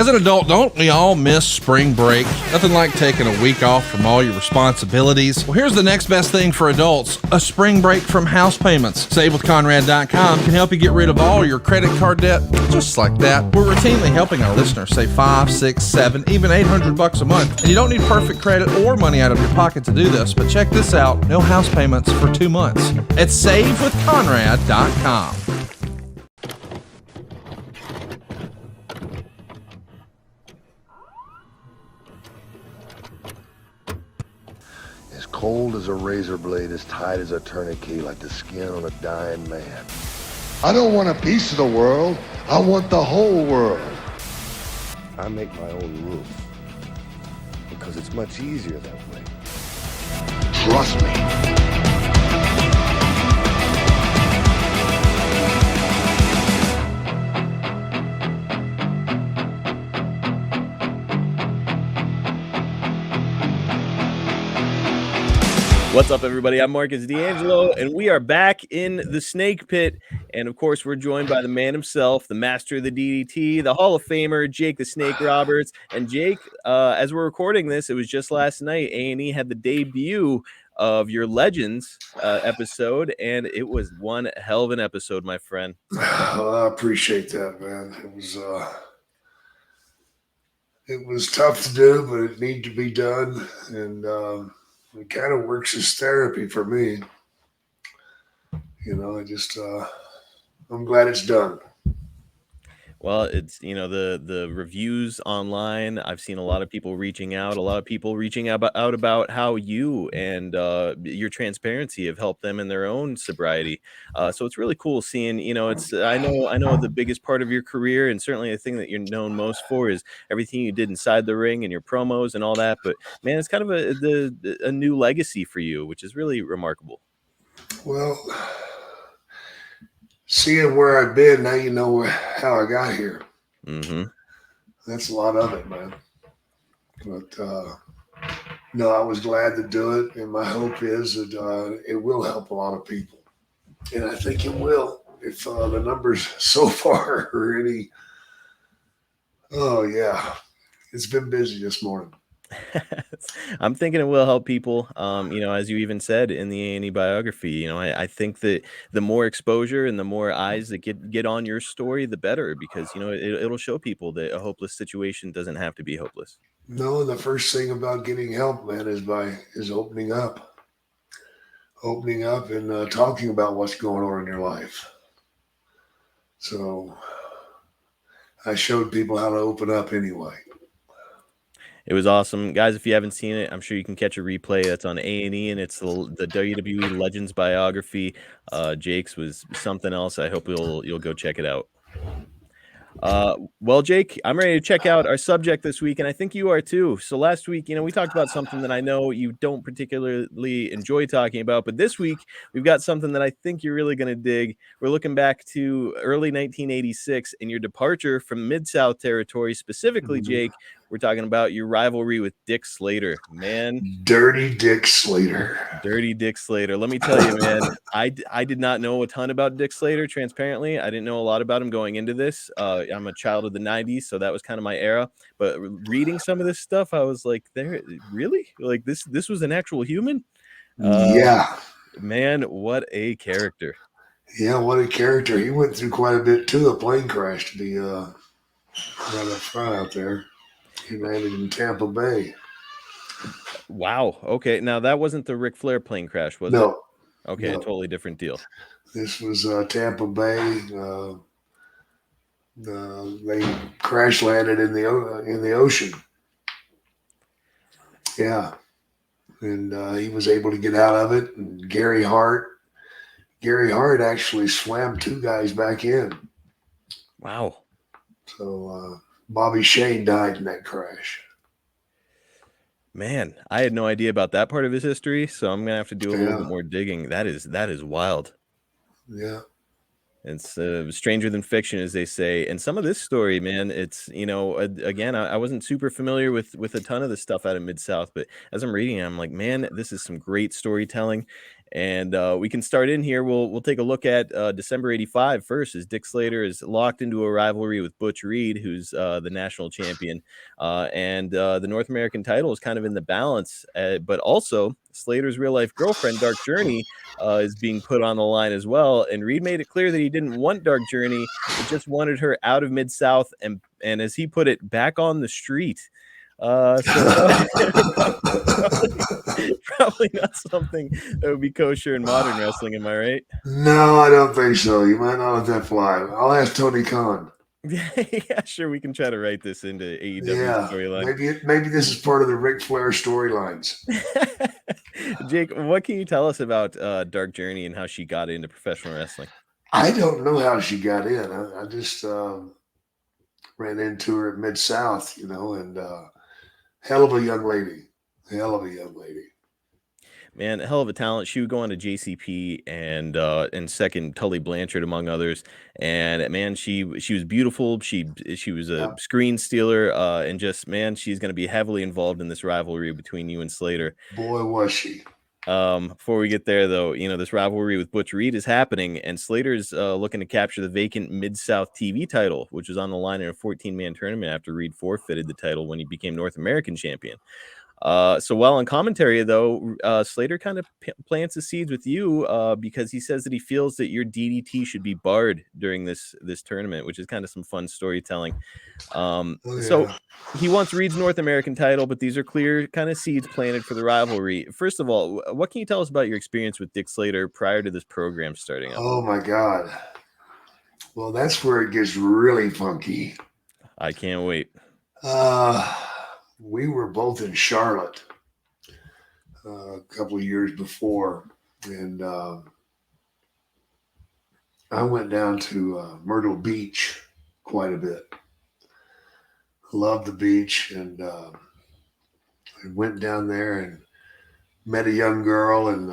As an adult, don't we all miss spring break? Nothing like taking a week off from all your responsibilities. Well, here's the next best thing for adults, a spring break from house payments. SaveWithConrad.com can help you get rid of all your credit card debt, just like that. We're routinely helping our listeners save $5, $6, $7, even $800 a month. And you don't need perfect credit or money out of your pocket to do this, but check this out, no house payments for 2 months at SaveWithConrad.com. Cold as a razor blade, as tight as a tourniquet, like the skin on a dying man. I don't want a piece of the world. I want the whole world. I make my own rules because it's much easier that way. Trust me. What's up, everybody? I'm Marcus D'Angelo, and we are back in the Snake Pit. And of course, we're joined by the man himself, the master of the DDT, the Hall of Famer, Jake the Snake Roberts. And Jake, as we're recording this, it was just last night, A&E had the debut of your Legends episode, and it was one hell of an episode, my friend. I appreciate that, man. It was tough to do, but it needed to be done, and it kind of works as therapy for me. You know, I'm glad it's done. Well, it's, the reviews online. I've seen a lot of people reaching out, about how you and your transparency have helped them in their own sobriety. So it's really cool seeing, I know the biggest part of your career, and certainly the thing that you're known most for, is everything you did inside the ring and your promos and all that. But man, it's kind of a new legacy for you, which is really remarkable. Well, seeing where I've been, now you know how I got here. Mm-hmm. That's a lot of it, man. But no, I was glad to do it, and my hope is that it will help a lot of people. And I think it will, if the numbers so far are any. Oh, yeah. It's been busy this morning. I'm thinking it will help people. As you even said in the A&E biography, I think that the more exposure and the more eyes that get on your story, the better, because it'll show people that a hopeless situation doesn't have to be hopeless. No, the first thing about getting help, man, is opening up and talking about what's going on in your life. So I showed people how to open up anyway. It was awesome, guys. If you haven't seen it, I'm sure you can catch a replay. That's on A&E, and it's the WWE Legends biography. Jake's was something else. I hope you'll go check it out. Well, Jake, I'm ready to check out our subject this week, and I think you are too. So last week, we talked about something that I know you don't particularly enjoy talking about, but this week we've got something that I think you're really going to dig. We're looking back to early 1986 and your departure from Mid-South territory, specifically, Jake. We're talking about your rivalry with Dick Slater, man. Dirty Dick Slater. Dirty Dick Slater. Let me tell you, man, I did not know a ton about Dick Slater, transparently. I didn't know a lot about him going into this. I'm a child of the 90s, so that was kind of my era. But reading some of this stuff, I was like, really? Like, this was an actual human? Yeah. Man, what a character. Yeah, what a character. He went through quite a bit, too. A plane crash to be right up front out there. He landed in Tampa Bay. Wow. Okay. Now, that wasn't the Ric Flair plane crash, was it? No. Okay, no. Totally different deal. This was Tampa Bay. They crash landed in the ocean. Yeah. And he was able to get out of it. And Gary Hart actually swam 2 guys back in. Wow. So Bobby Shane died in that crash. Man, I had no idea about that part of his history, so I'm gonna have to do a little bit more digging. That is wild. Yeah. It's stranger than fiction, as they say. And some of this story, man, it's, again, I wasn't super familiar with a ton of the stuff out of Mid-South, but as I'm reading it, I'm like, man, this is some great storytelling. And we can start in here. We'll take a look at December '85 first, as Dick Slater is locked into a rivalry with Butch Reed, who's the national champion, and the North American title is kind of in the balance. But also, Slater's real life girlfriend, Dark Journey, is being put on the line as well. And Reed made it clear that he didn't want Dark Journey, but just wanted her out of Mid-South and as he put it, back on the street. Probably not something that would be kosher in modern wrestling. Am I right? No, I don't think so. You might not let that fly. I'll ask Tony Khan. Yeah, sure. We can try to write this into AEW storyline. Maybe this is part of the Ric Flair storylines. Jake, what can you tell us about Dark Journey and how she got into professional wrestling? I don't know how she got in. I just ran into her at Mid-South, and hell of a young lady. Man, a hell of a talent. She would go on to JCP and second Tully Blanchard, among others. And man, she was beautiful. She was a screen stealer, and just, man, she's going to be heavily involved in this rivalry between you and Slater. Boy, was she. Before we get there, though, this rivalry with Butch Reed is happening, and Slater's looking to capture the vacant Mid-South TV title, which was on the line in a 14-man tournament after Reed forfeited the title when he became North American champion. So while on commentary, though, Slater kind of plants the seeds with you because he says that he feels that your DDT should be barred during this tournament, which is kind of some fun storytelling. So he wants Reed's North American title, but these are clear kind of seeds planted for the rivalry. First of all, what can you tell us about your experience with Dick Slater prior to this program starting up? Oh, my God. Well, that's where it gets really funky. I can't wait. We were both in Charlotte a couple of years before, and I went down to Myrtle Beach quite a bit. Loved the beach, and I went down there and met a young girl and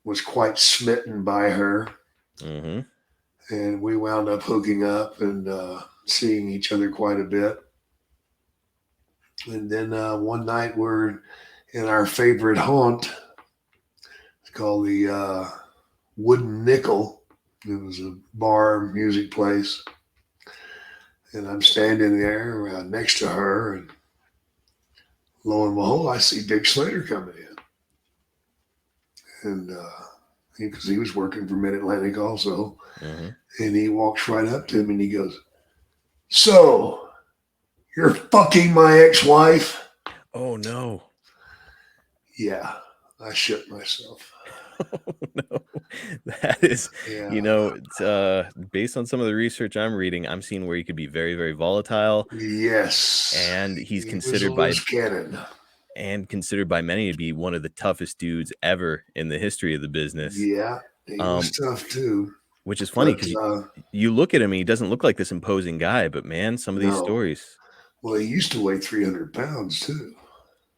was quite smitten by her. Mm-hmm. And we wound up hooking up and seeing each other quite a bit. And then one night we're in our favorite haunt. It's called the Wooden Nickel. It was a bar music place. And I'm standing there next to her, and lo and behold, I see Dick Slater coming in. And because he was working for Mid-Atlantic also. Mm-hmm. And he walks right up to him and he goes, "So, you're fucking my ex-wife?" Oh, no. Yeah, I shit myself. Oh, no. That is, it's, based on some of the research I'm reading, I'm seeing where he could be very, very volatile. Yes. And he's He considered was a loose cannon. and considered by many to be one of the toughest dudes ever in the history of the business. Yeah, he was tough too. Which is funny because you look at him and he doesn't look like this imposing guy, but man, some of these stories. Well, he used to weigh 300 pounds too.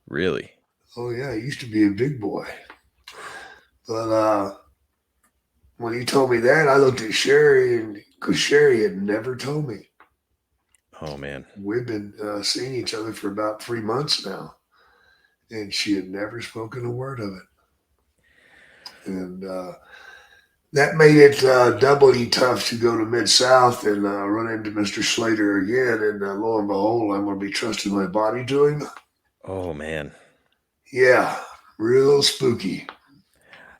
Really? Oh yeah, he used to be a big boy. But when he told me that, I looked at Sherry, and because Sherry had never told me. Oh man, we've been seeing each other for about 3 months now, and she had never spoken a word of it. And that made it doubly tough to go to Mid-South and run into Mr. Slater again. And lo and behold, I'm going to be trusting my body to him. Oh man, yeah, real spooky.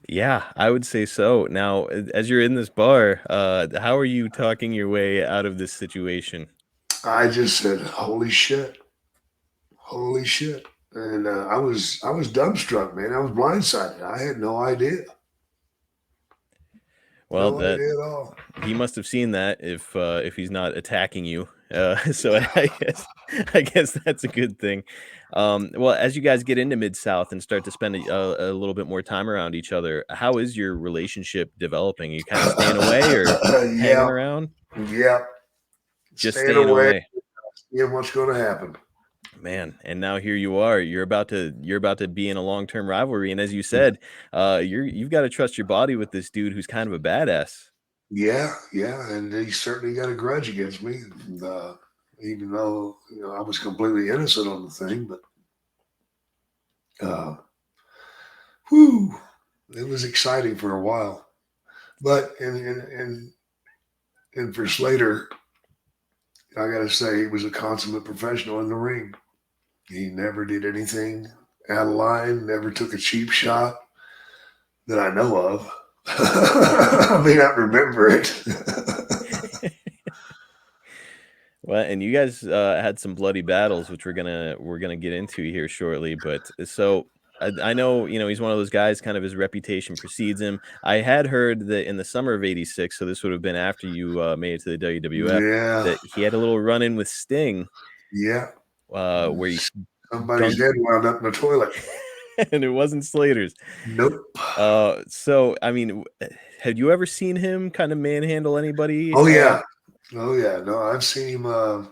Yeah, I would say so. Now, as you're in this bar, how are you talking your way out of this situation? I just said, "Holy shit, holy shit!" And I was dumbstruck, man. I was blindsided. I had no idea. Well, no idea at all. He must have seen that if he's not attacking you. So I guess that's a good thing. Well, as you guys get into Mid-South and start to spend a little bit more time around each other, how is your relationship developing? Are you kind of staying away or hanging around? Yeah. Just staying away. Yeah, what's going to happen? Man, and now here you are. You're about to be in a long-term rivalry, and as you said, you've got to trust your body with this dude who's kind of a badass. Yeah, and he certainly got a grudge against me, even though I was completely innocent on the thing. But, It was exciting for a while. But and for Slater, I got to say, he was a consummate professional in the ring. He never did anything out of line, never took a cheap shot that I know of. I may not remember it. Well, and you guys had some bloody battles, which we're gonna get into here shortly. But so I know, he's one of those guys. Kind of his reputation precedes him. I had heard that in the summer of '86, so this would have been after you made it to the WWF, Yeah. that he had a little run-in with Sting. Yeah. Where he Somebody's head wound up in the toilet. And it wasn't Slater's. Nope. So I mean, had you ever seen him kind of manhandle anybody? Oh yeah. Oh yeah. No, I've seen him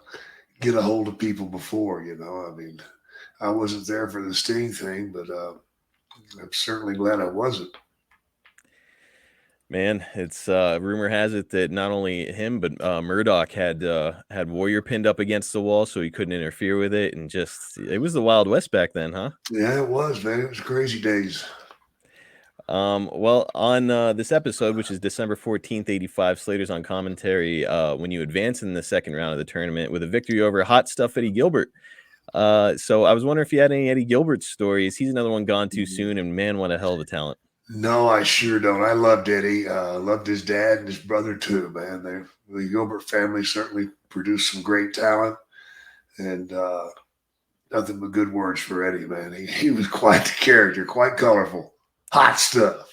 get a hold of people before. I mean, I wasn't there for the Sting thing, but I'm certainly glad I wasn't. Man, it's rumor has it that not only him but Murdoch had Warrior pinned up against the wall so he couldn't interfere with it, and it was the Wild West back then, huh? Yeah, it was, man. It was crazy days. Well, on this episode, which is December 14th, 85, Slater's on commentary when you advance in the second round of the tournament with a victory over Hot Stuff Eddie Gilbert. So I was wondering if you had any Eddie Gilbert stories. He's another one gone too soon, and man, what a hell of a talent. No, I sure don't. I loved Eddie. Loved his dad and his brother too, man. The Gilbert family certainly produced some great talent, and nothing but good words for Eddie, man. He was quite the character, quite colorful. Hot stuff.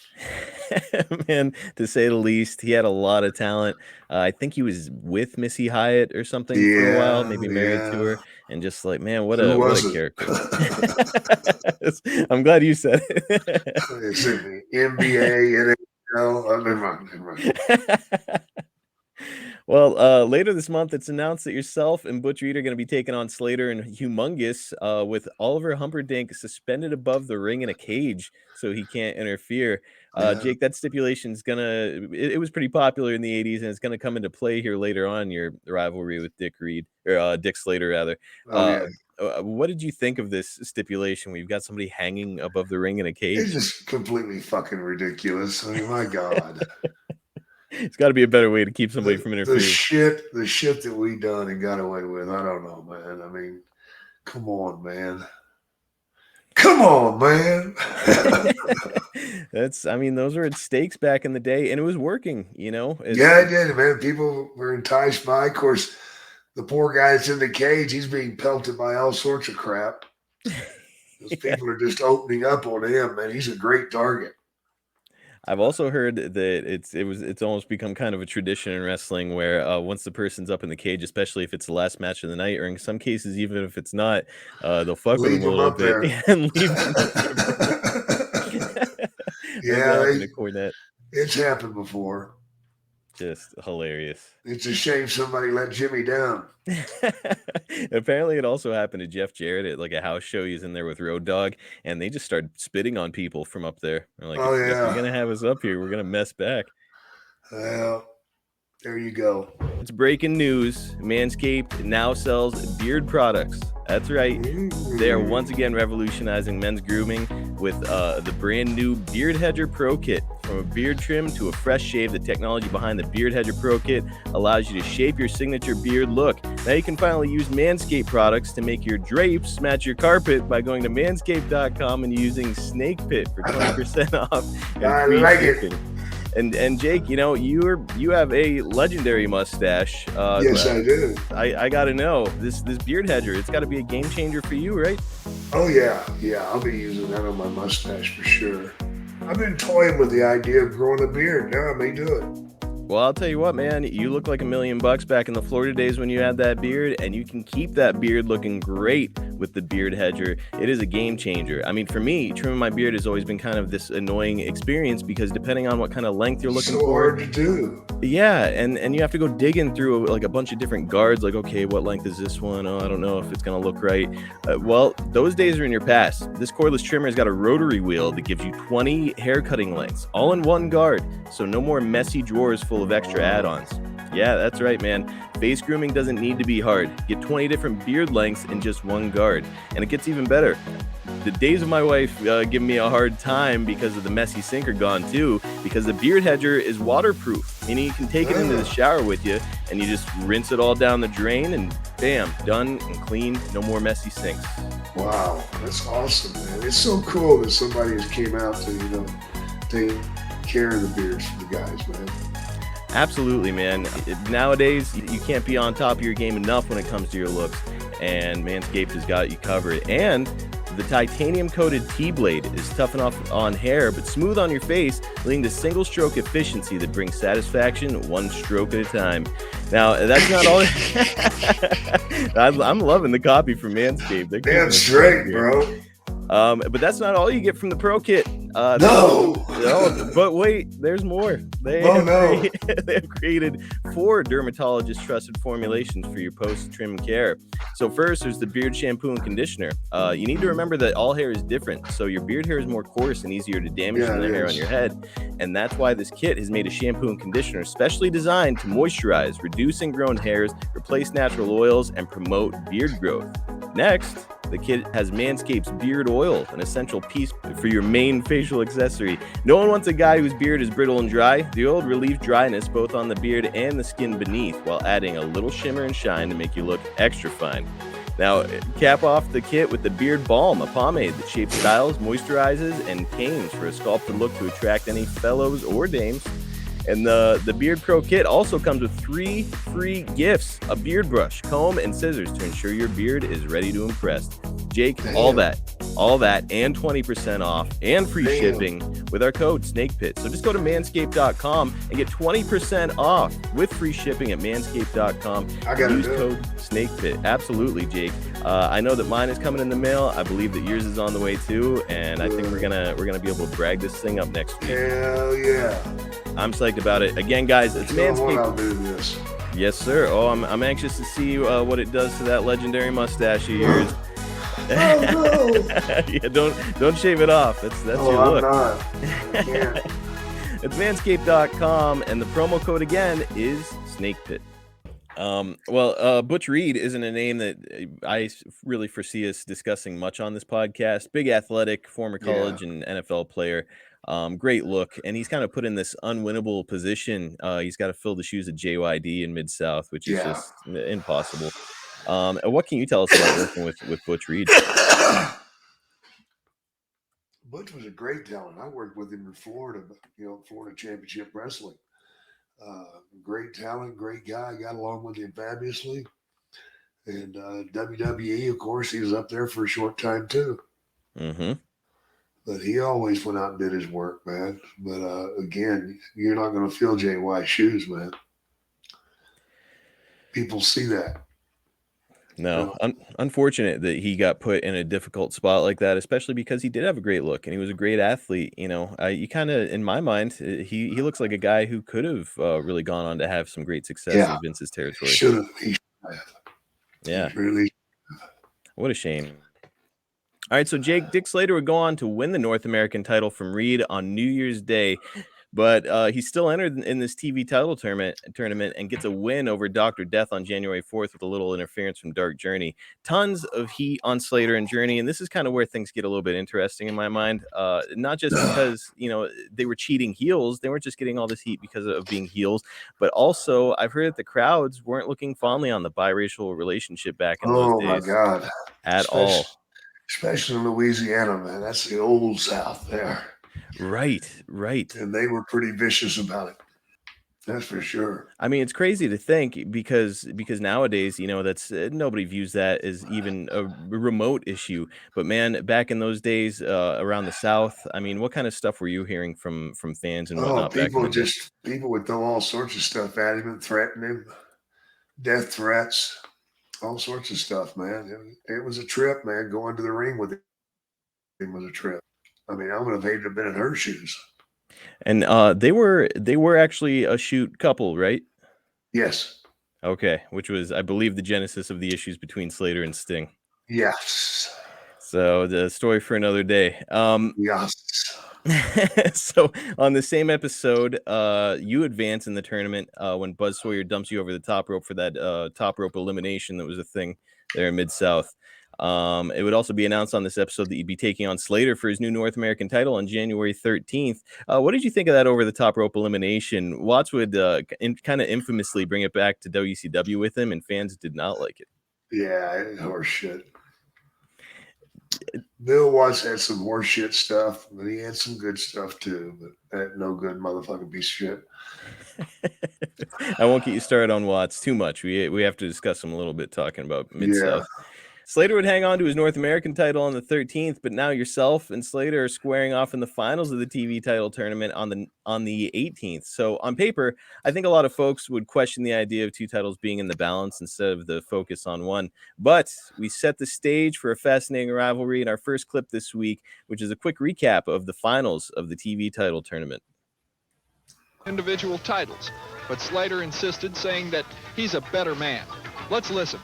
Man, to say the least. He had a lot of talent. I think he was with Missy Hyatt or something for a while, maybe married to her, and just like, man, what a character. I'm glad you said it. It's in the NBA, NHL. Never mind. Well, later this month, it's announced that yourself and Butch Reed are going to be taking on Slater and Humongous with Oliver Humperdinck suspended above the ring in a cage so he can't interfere. Jake, that stipulation is it was pretty popular in the 80s, and it's going to come into play here later on your rivalry with Dick Slater, rather. What did you think of this stipulation where you've got somebody hanging above the ring in a cage? It's just completely fucking ridiculous. I mean, my God. It's got to be a better way to keep somebody from interfering. The shit that we done and got away with, I don't know, man. I mean, come on, man. Come on, man. Those were at stakes back in the day, and it was working, Yeah, it did, man. People were enticed by, of course, the poor guy that's in the cage, he's being pelted by all sorts of crap. Those people are just opening up on him, man. He's a great target. I've also heard that it's almost become kind of a tradition in wrestling where once the person's up in the cage, especially if it's the last match of the night, or in some cases even if it's not, they'll fuck with them a little bit and leave them. Yeah, it's happened before. Just hilarious. It's a shame somebody let Jimmy down. Apparently it also happened to Jeff Jarrett at like a house show. He's in there with Road Dogg, and they just started spitting on people from up there. They're like, if you're gonna have us up here, we're gonna mess back. Well, there you go. It's breaking news. Manscaped now sells beard products. That's right. They are once again revolutionizing men's grooming with the brand new Beard Hedger Pro Kit. From a beard trim to a fresh shave, the technology behind the Beard Hedger Pro Kit allows you to shape your signature beard look. Now you can finally use Manscaped products to make your drapes match your carpet by going to manscaped.com and using Snake Pit for 20% off. I like it. And Jake, you have a legendary mustache. Yes, I do. I got to know this Beard Hedger. It's got to be a game changer for you, right? Oh yeah. I'll be using that on my mustache for sure. I've been toying with the idea of growing a beard. Now I may do it. Well, I'll tell you what, man, you look like $1 million back in the Florida days when you had that beard, and you can keep that beard looking great with the Beard Hedger. It is a game changer. I mean, for me, trimming my beard has always been kind of this annoying experience because depending on what kind of length you're looking for. Hard to do. Yeah, and you have to go digging through like a bunch of different guards. Like, okay, what length is this one? Oh, I don't know if it's gonna look right. Well, those days are in your past. This cordless trimmer has got a rotary wheel that gives you 20 hair cutting lengths, all in one guard. So no more messy drawers full of extra add-ons. Yeah, that's right, man. Face grooming doesn't need to be hard. Get 20 different beard lengths in just one guard. And it gets even better. the days of my wife giving me a hard time because of the messy sink are gone too, because the beard hedger is waterproof, meaning you can take it into the shower with you and you just rinse it all down the drain and bam, done and clean. No more messy sinks. Wow, that's awesome, man. It's so cool that somebody has came out to, take care of the beards for the guys, man. Absolutely, man. Nowadays, you can't be on top of your game enough when it comes to your looks, and Manscaped has got you covered. And the titanium-coated T-blade is tough enough on hair, but smooth on your face, leading to single-stroke efficiency that brings satisfaction one stroke at a time. Now, that's not all. I'm loving the copy from Manscaped. Damn straight, bro. But that's not all you get from the Pro Kit. No, but wait, there's more. They have created 4 dermatologist trusted formulations for your post-trim care. So first, there's the beard shampoo and conditioner. You need to remember that all hair is different, so your beard hair is more coarse and easier to damage than the hair on your head. And that's why this kit has made a shampoo and conditioner specially designed to moisturize, reduce ingrown hairs, replace natural oils, and promote beard growth. Next, the kit has Manscaped's beard oil, an essential piece for your main facial accessory. No one wants a guy whose beard is brittle and dry. The oil relieves dryness both on the beard and the skin beneath, while adding a little shimmer and shine to make you look extra fine. Now, cap off the kit with the Beard Balm, a pomade that shapes styles, moisturizes, and tames for a sculpted look to attract any fellows or dames. And the Beard Pro Kit also comes with 3 free gifts: a beard brush, comb, and scissors to ensure your beard is ready to impress. Jake, all that, and 20% off and free shipping with our code SNAKEPIT. So just go to manscaped.com and get 20% off with free shipping at manscaped.com. Use code SNAKEPIT. Absolutely, Jake. I know that mine is coming in the mail. I believe that yours is on the way too, and I think we're gonna be able to brag this thing up next week. Hell yeah! I'm psyched about it. Again, guys, it's Manscaped. I'll do this. Yes, sir. Oh, I'm anxious to see what it does to that legendary mustache of yours. Oh, no. Yeah, don't shave it off. That's your look. I'm not. I can't. It's manscaped.com, and the promo code again is SNAKEPIT. Butch Reed isn't a name that I really foresee us discussing much on this podcast. Big athletic, former college and NFL player. Great look, and he's kind of put in this unwinnable position. He's got to fill the shoes of JYD in Mid-South, which is just impossible. What can you tell us about working with Butch Reed? Butch was a great talent. I worked with him in Florida, Florida Championship Wrestling. Great talent, great guy. Got along with him fabulously. And WWE, of course, he was up there for a short time too. Mm-hmm. But he always went out and did his work, man. But again, you're not going to fill JY's shoes, man. People see that. No, unfortunate that he got put in a difficult spot like that, especially because he did have a great look and he was a great athlete. You kind of, in my mind, he looks like a guy who could have really gone on to have some great success in Vince's territory. He should have. Yeah. Really. What a shame. All right, so Dick Slater would go on to win the North American title from Reed on New Year's Day, but he still entered in this TV title tournament and gets a win over Dr. Death on January 4th with a little interference from Dark Journey. Tons of heat on Slater and Journey, and this is kind of where things get a little bit interesting in my mind. Not just because, they were cheating heels. They weren't just getting all this heat because of being heels, but also I've heard that the crowds weren't looking fondly on the biracial relationship back in those days. Oh, my God. At all. Especially in Louisiana, man. That's the old South there. Right. And they were pretty vicious about it. That's for sure. I mean, it's crazy to think because nowadays, that's nobody views that as even a remote issue. But man, back in those days, around the South, I mean, what kind of stuff were you hearing from fans and whatnot? People would throw all sorts of stuff at him and threaten him, death threats, all sorts of stuff, man. It was a trip, man. Going to the ring with him was a trip. I mean, I would have hated to have been in her shoes. And they were actually a shoot couple, right? Yes. Okay, which was, I believe, the genesis of the issues between Slater and Sting. Yes. So the story for another day. Yes. So on the same episode, you advance in the tournament when Buzz Sawyer dumps you over the top rope for that top rope elimination that was a thing there in Mid-South. It would also be announced on this episode that you'd be taking on Slater for his new North American title on January 13th. What did you think of that over the top rope elimination? Watts would kind of infamously bring it back to WCW with him, and fans did not like it. Yeah, horse shit. Bill Watts had some horse shit stuff, but he had some good stuff too. But that no good motherfucking piece of shit. I won't get you started on Watts too much. We have to discuss him a little bit, talking about Mid-South. Yeah. Slater would hang on to his North American title on the 13th, but now yourself and Slater are squaring off in the finals of the TV title tournament on the 18th. So on paper, I think a lot of folks would question the idea of two titles being in the balance instead of the focus on one. But we set the stage for a fascinating rivalry in our first clip this week, which is a quick recap of the finals of the TV title tournament. Individual titles, but Slater insisted, saying that he's a better man. Let's listen.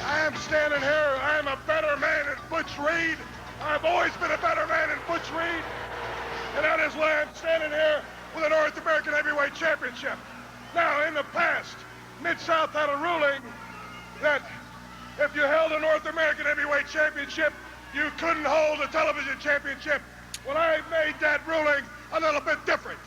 I am standing here. I am a better man than Butch Reed. I've always been a better man than Butch Reed. And that is why I'm standing here with a North American Heavyweight Championship. Now, in the past, Mid-South had a ruling that if you held a North American Heavyweight Championship, you couldn't hold a television championship. Well, I made that ruling a little bit different.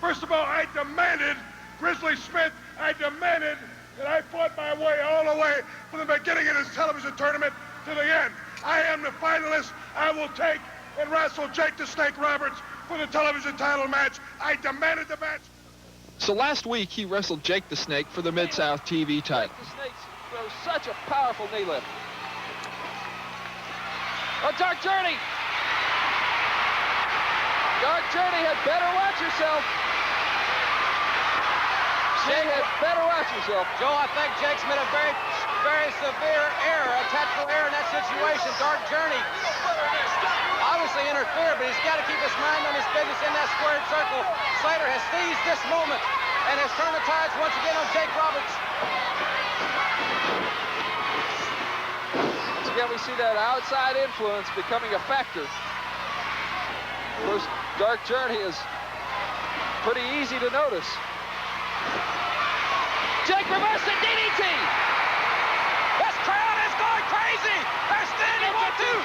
First of all, I demanded Grizzly Smith. I demanded that I fought my way all the way from the beginning of this television tournament to the end. I am the finalist. I will take and wrestle Jake the Snake Roberts for the television title match. I demanded the match. So last week, he wrestled Jake the Snake for the Mid-South TV title. Jake the Snake throws such a powerful knee lift. Oh, Dark Journey! Dark Journey had better watch yourself. Jake had better watch yourself. Joe, I think Jake's made a very severe error, a tactical error in that situation. Dark Journey obviously interfered, but he's got to keep his mind on his business in that squared circle. Slater has seized this moment and has turned the tides once again on Jake Roberts. So again, we see that outside influence becoming a factor. Of course, Dark Journey is pretty easy to notice. Jake reversed the DDT. This crowd is going crazy. They're standing 1, 2, 3.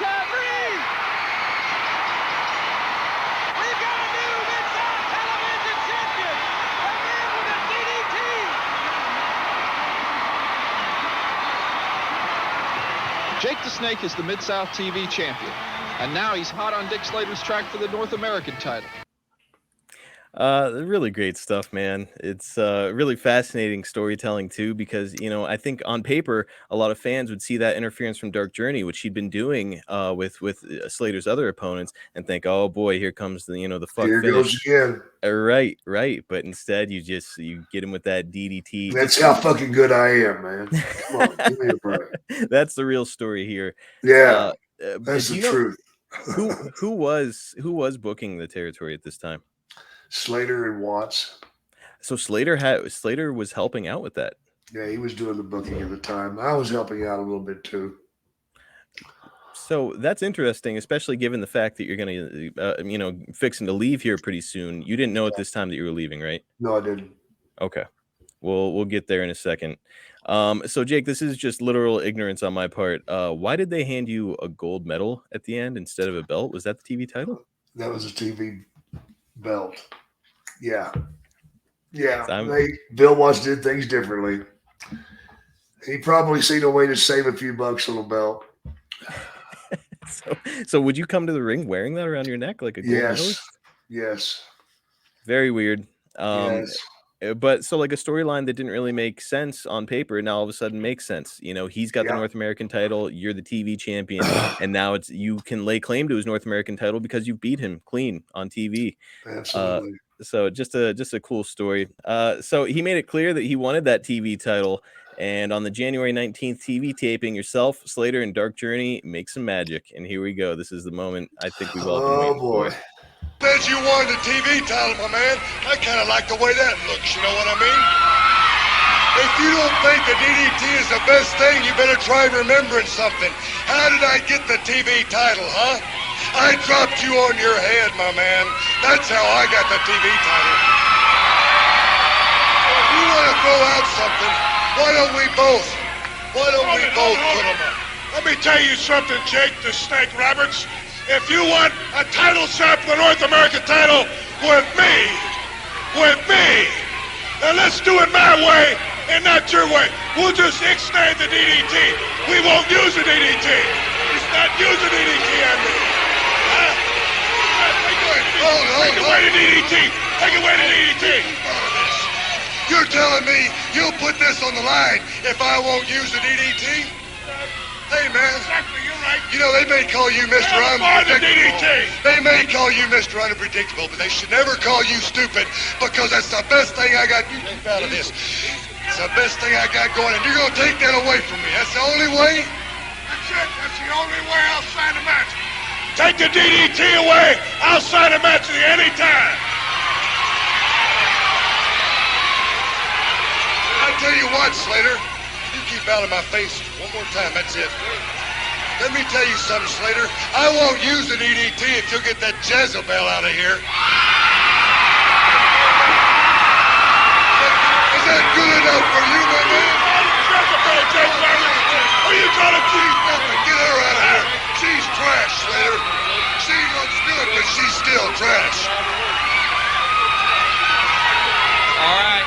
We've got a new Mid-South television champion. A man with a DDT. Jake the Snake is the Mid-South TV champion, and now he's hot on Dick Slater's track for the North American title. Really great stuff, man. It's really fascinating storytelling too, because I think on paper a lot of fans would see that interference from Dark Journey, which he'd been doing with Slater's other opponents, and think, oh boy, here comes the fuck Here finish. goes again. Right. But instead, you get him with that DDT. That's how fucking good I am, man. Come on, give me a break. That's the real story here. Yeah, that's the truth. who was booking the territory at this time? Slater and Watts. So Slater was helping out with that. Yeah, he was doing the booking at the time. I was helping out a little bit too. So that's interesting, especially given the fact that you're going to, fixing to leave here pretty soon. You didn't know at this time that you were leaving, right? No, I didn't. Okay. We'll get there in a second. So Jake, this is just literal ignorance on my part. Why did they hand you a gold medal at the end instead of a belt? Was that the TV title? That was a TV belt. Yeah. Bill Watts did things differently. He probably seen a way to save a few bucks on a belt. So would you come to the ring wearing that around your neck like a gold medalist? Yes. Very weird. Yes. But so like a storyline that didn't really make sense on paper now all of a sudden makes sense. He's got the North American title, you're the TV champion, and now you can lay claim to his North American title because you beat him clean on TV. Absolutely. So just a cool story. So he made it clear that he wanted that TV title, and on the January 19th TV taping, yourself, Slater, and Dark Journey make some magic. And here we go. This is the moment I think we've all been waiting for. Says you won the TV title, my man. I kind of like the way that looks, you know what I mean? If you don't think the DDT is the best thing, you better try remembering something. How did I get the TV title, huh? I dropped you on your head, my man. That's how I got the TV title. If you want to throw out something, why don't we both put them up? Let me tell you something, Jake the Snake Roberts. If you want a title shot for the North American title with me, then let's do it my way and not your way. We'll just extend the DDT. We won't use the DDT. Just not use the DDT on me. Huh? Take away the DDT. Take away the DDT. You're telling me you'll put this on the line if I won't use the DDT? Hey, man. Exactly, you're right. You know, they may call you Mr. Yeah, for the Unpredictable. DDT. They may call you Mr. Unpredictable, but they should never call you stupid because that's the best thing I got. You keep out of this. It's the best thing I got going, and you're going to take that away from me. That's the only way? That's it. That's the only way I'll sign a match. Take the DDT away. I'll sign a match with you anytime. I tell you what, Slater, you keep out of my face one more time, that's it. Let me tell you something, Slater. I won't use the DDT if you'll get that Jezebel out of here. Is that good enough for you, my man? Who are you calling She's nothing. Get her out of here. She's trash, Slater. She looks good, but she's still trash. All right.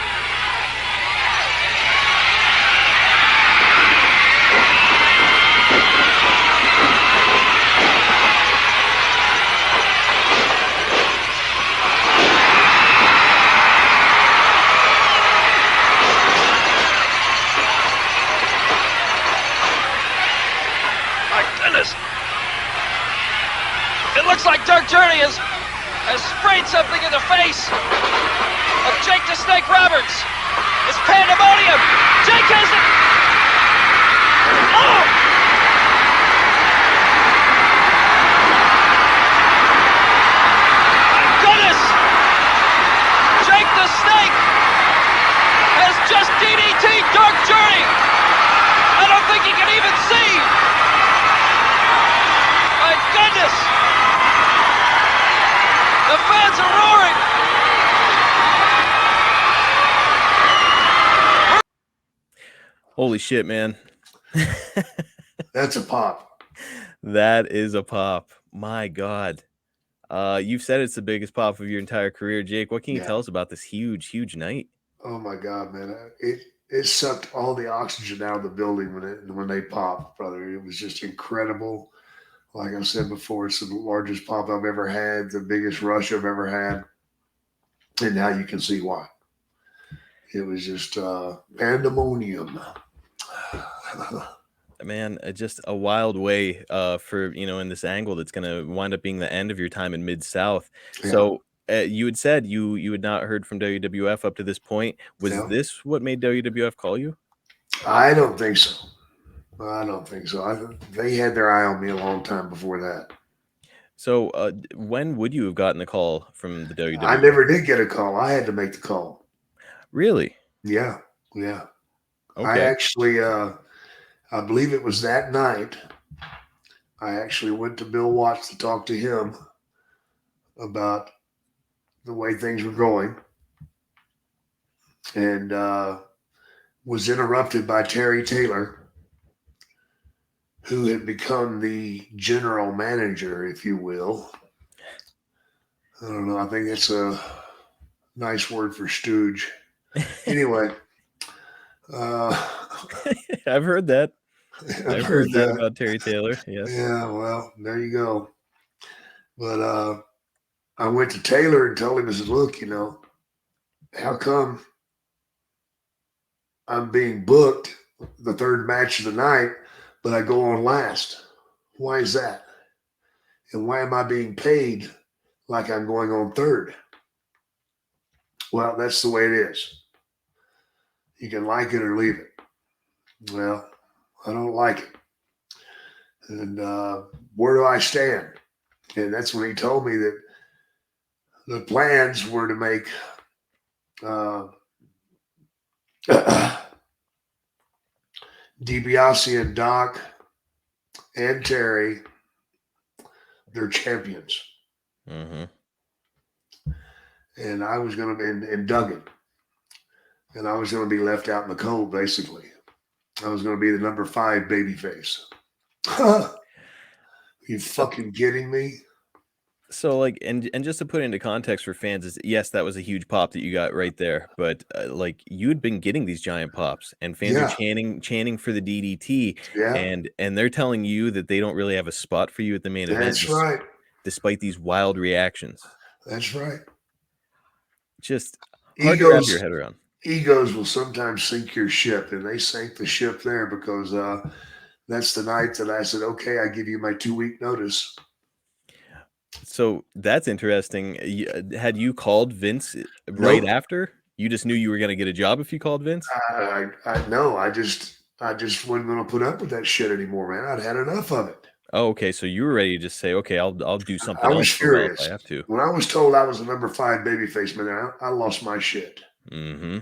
It looks like Dark Journey has sprayed something in the face of Jake the Snake Roberts. It's pandemonium. Jake has it. Oh! My goodness! Jake the Snake has just DDT'd Dark Journey. I don't think he can even see. My goodness! The fans are roaring! Holy shit, man. That's a pop. That is a pop. My God. You've said it's the biggest pop of your entire career, Jake. What can you tell us about this huge, huge night? Oh my God, man! It sucked all the oxygen out of the building when they popped, brother. It was just incredible. Like I said before, it's the largest pop I've ever had, the biggest rush I've ever had, and now you can see why. It was just pandemonium. Man, just a wild way for, in this angle that's going to wind up being the end of your time in Mid-South. Yeah. So you had said you had not heard from WWF up to this point. Was this what made WWF call you? I don't think so. They had their eye on me a long time before that. So when would you have gotten the call from the WWF? I never did get a call. I had to make the call. Really? Yeah. Okay. I actually, I believe it was that night, I actually went to Bill Watts to talk to him about the way things were going, and was interrupted by Terry Taylor, who had become the general manager, if you will. I don't know. I think it's a nice word for stooge. Anyway. I've heard that. I've heard that about Terry Taylor. Yes. Yeah, well, there you go. But I went to Taylor and told him, I said, look, how come I'm being booked the third match of the night, but I go on last? Why is that? And why am I being paid like I'm going on third? Well, that's the way it is. You can like it or leave it. Well, I don't like it. And where do I stand? And that's when he told me that the plans were to make DiBiase and Doc and Terry, they're champions. Mm-hmm. And I was going to be in Duggan. And I was going to be left out in the cold, basically. I was going to be the number 5 babyface. You fucking kidding me? So like, and just to put into context for fans is, yes, that was a huge pop that you got right there, but like you'd been getting these giant pops and fans are Yeah. chanting for the DDT, Yeah. and they're telling you that they don't really have a spot for you at the main event, That's right. despite these wild reactions. That's right. Just hard to wrap your head around. Egos will sometimes sink your ship, and they sank the ship there because that's the night that I said, okay, I give you my 2-week notice. So that's interesting. Had you called Vince right after? You just knew you were going to get a job if you called Vince? No, I just wasn't going to put up with that shit anymore, man. I'd had enough of it. Oh, okay. So you were ready to just say, okay, I'll do something I else was for a while furious. if I have to. When I was told I was the number 5 babyface, man, I lost my shit. Mm-hmm.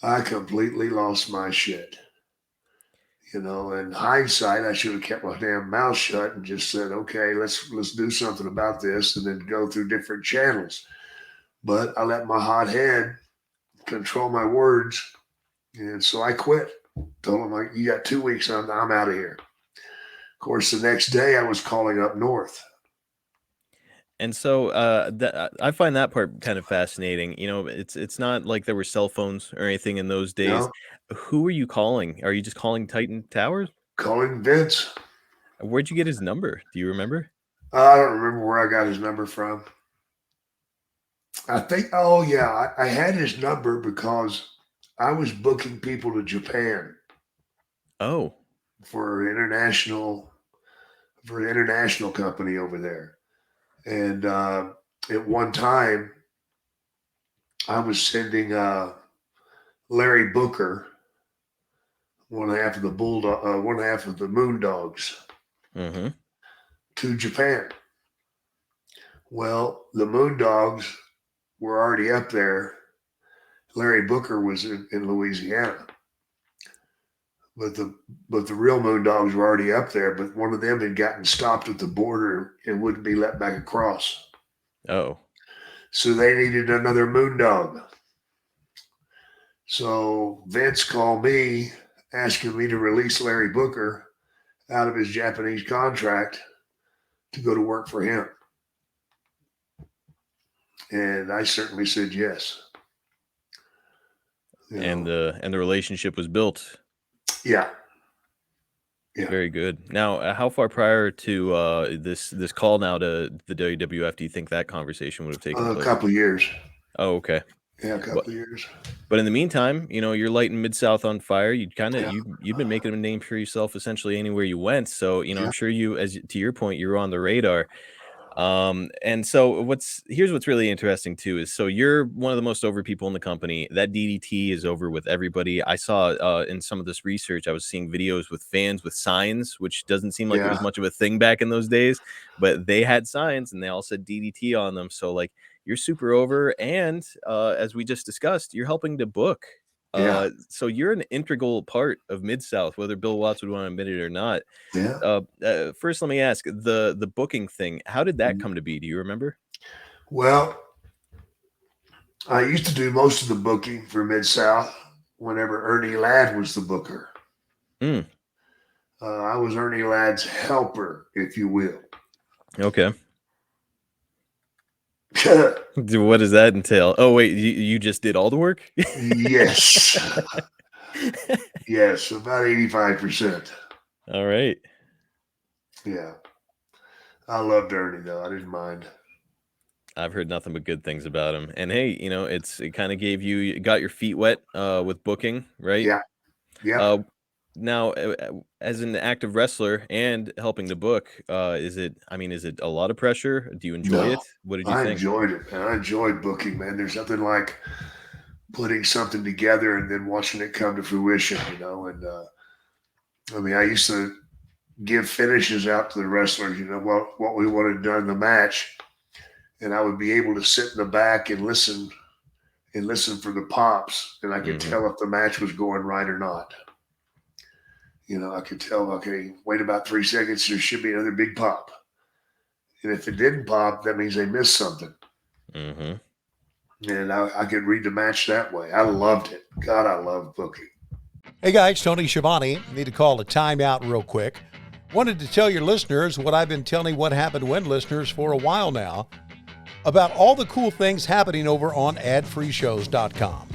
I completely lost my shit. You know, in hindsight, I should have kept my damn mouth shut and just said, okay, let's do something about this, and then go through different channels. But I let my hot head control my words, and so I quit. Told him, like, you got 2 weeks, I'm out of here. Of course, the next day I was calling up north. And so I find that part kind of fascinating. You know, it's not like there were cell phones or anything in those days. No. Who are you calling? Are you just calling Titan Towers? Calling Vince. Where'd you get his number? Do you remember? I don't remember where I got his number from. I think, oh yeah, I had his number because I was booking people to Japan. Oh. For an international company over there. And at one time, I was sending Larry Booker, one half of the Moondogs, mm-hmm. to Japan. Well, the Moondogs were already up there. Larry Booker was in Louisiana. But the real Moondogs were already up there, but one of them had gotten stopped at the border and wouldn't be let back across. Oh. So they needed another Moondog. So Vince called me asking me to release Larry Booker out of his Japanese contract to go to work for him. And I certainly said yes. And the relationship was built. Yeah. Yeah. Very good. Now, how far prior to this call now to the WWF do you think that conversation would have taken place? A couple of years. Oh, okay. Yeah, a couple of years. But in the meantime, you know, you're lighting Mid-South on fire. You'd been making a name for yourself essentially anywhere you went. So, you know, I'm sure you, as to your point, you were on the radar. And so here's what's really interesting too is, so you're one of the most over people in the company. That DDT is over with everybody. I saw in some of this research, I was seeing videos with fans with signs, which doesn't seem like it was much of a thing back in those days, but they had signs and they all said DDT on them. So like, you're super over. And as we just discussed, you're helping to book. So you're an integral part of Mid-South, whether Bill Watts would want to admit it or not. Yeah. First, let me ask the booking thing. How did that come to be? Do you remember? Well, I used to do most of the booking for Mid-South whenever Ernie Ladd was the booker. I was Ernie Ladd's helper, if you will. Okay. What does that entail? Oh, wait, you just did all the work? Yes. Yes, about 85%. All right. Yeah. I loved Ernie, though. I didn't mind. I've heard nothing but good things about him. And hey, you know, it kind of you got your feet wet with booking, right? Yeah. Yeah. Now, as an active wrestler and helping to book, is it a lot of pressure? Do you enjoy it? What did you think? I enjoyed it, man. I enjoyed booking, man. There's nothing like putting something together and then watching it come to fruition, you know. And I mean, I used to give finishes out to the wrestlers, you know, what we wanted done in the match. And I would be able to sit in the back and listen for the pops, and I could tell if the match was going right or not. You know, I could tell, okay, wait about 3 seconds, there should be another big pop. And if it didn't pop, that means they missed something. And I could read the match that way. I loved it. God, I love booking. Hey guys, Tony Schiavone. Need to call a timeout real quick. Wanted to tell your listeners what I've been telling What Happened When listeners for a while now about all the cool things happening over on adfreeshows.com.